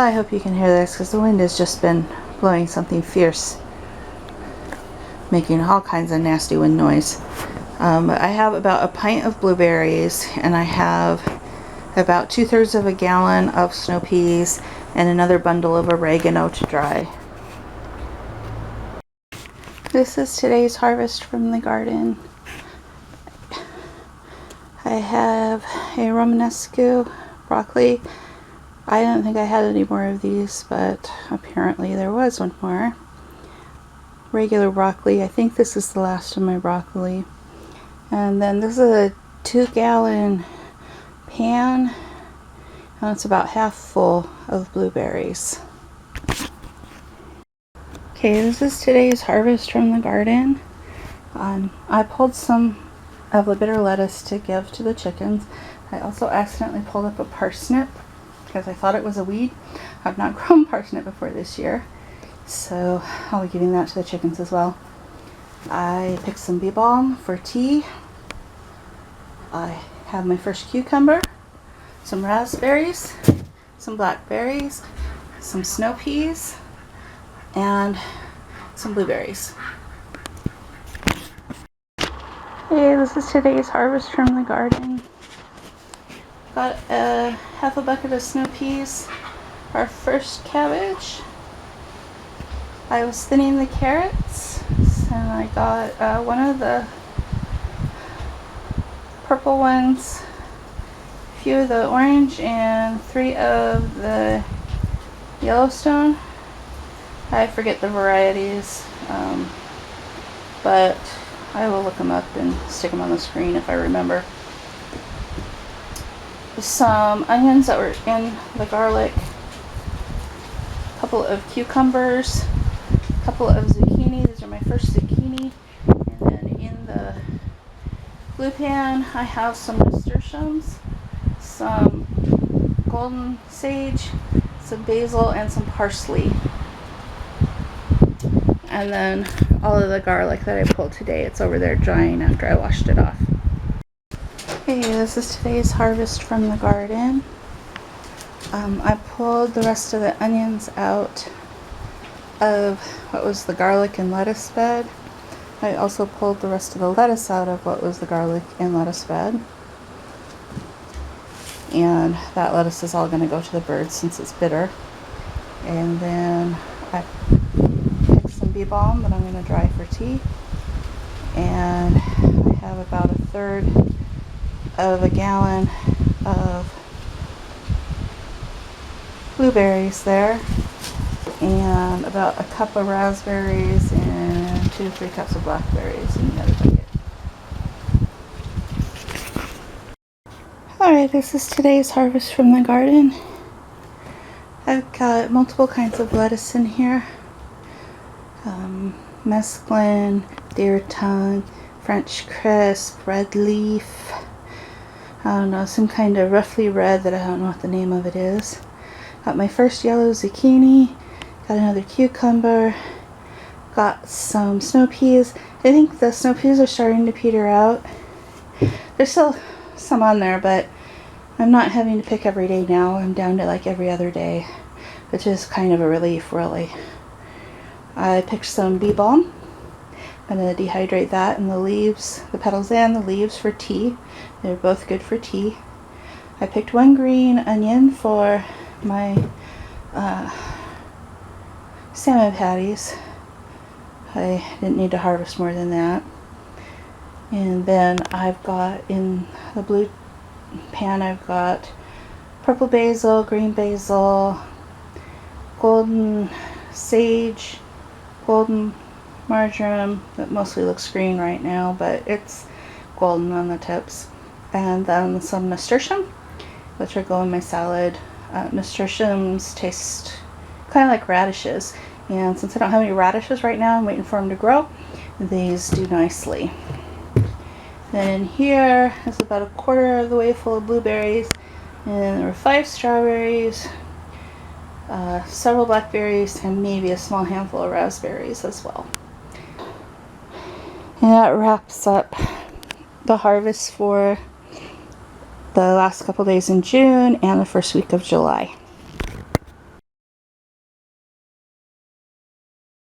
I hope you can hear this because the wind has just been blowing something fierce, making all kinds of nasty wind noise. I have about a pint of blueberries, and I have about 2/3 of a gallon of snow peas and another bundle of oregano to dry. This is today's harvest from the garden. I have a Romanesco broccoli. I don't think I had any more of these, but apparently there was one more. Regular broccoli. I think this is the last of my broccoli. And then this is a 2-gallon pan, and it's about half full of blueberries. Okay, this is today's harvest from the garden. I pulled some of the bitter lettuce to give to the chickens. I also accidentally pulled up a parsnip because I thought it was a weed. I've not grown parsnip before this year, so I'll be giving that to the chickens as well. I picked some bee balm for tea. I have my first cucumber, some raspberries, some blackberries, some snow peas, and some blueberries. Hey, this is today's harvest from the garden. Got a half a bucket of snow peas, our first cabbage. I was thinning the carrots, and I got one of the purple ones, a few of the orange, and 3 of the Yellowstone. I forget the varieties, but I will look them up and stick them on the screen if I remember. Some onions that were in the garlic, a couple of cucumbers, a couple of zucchini. These are my first zucchini. And then in the blue pan I have some nasturtiums, some golden sage, some basil, and some parsley. And then all of the garlic that I pulled today, it's over there drying after I washed it off. Okay, this is today's harvest from the garden. I pulled the rest of the onions out of what was the garlic and lettuce bed. I also pulled the rest of the lettuce out of what was the garlic and lettuce bed. And that lettuce is all going to go to the birds since it's bitter. And then I picked some bee balm that I'm going to dry for tea. And I have about 1/3 of a gallon of blueberries there, and about a cup of raspberries and 2 to 3 cups of blackberries in the other bucket. Alright, this is today's harvest from the garden. I've got multiple kinds of lettuce in here. Mesclun, deer tongue, French crisp, red leaf, I don't know, some kind of roughly red that I don't know what the name of it is. Got my first yellow zucchini, got another cucumber, got some snow peas. I think the snow peas are starting to peter out. There's still some on there, but I'm not having to pick every day now. I'm down to like every other day, which is kind of a relief, really. I picked some bee balm. I'm going to dehydrate that and the leaves, the petals and the leaves for tea. They're both good for tea. I picked 1 green onion for my salmon patties. I didn't need to harvest more than that. And then I've got in the blue pan, I've got purple basil, green basil, golden sage, golden marjoram that mostly looks green right now, but it's golden on the tips, and then some nasturtium, which will go in my salad. Nasturtiums taste kind of like radishes, and since I don't have any radishes right now, I'm waiting for them to grow. These do nicely. Then in here is about 1/4 of the way full of blueberries, and there were 5 strawberries, several blackberries, and maybe a small handful of raspberries as well. And that wraps up the harvest for the last couple days in June and the first week of July.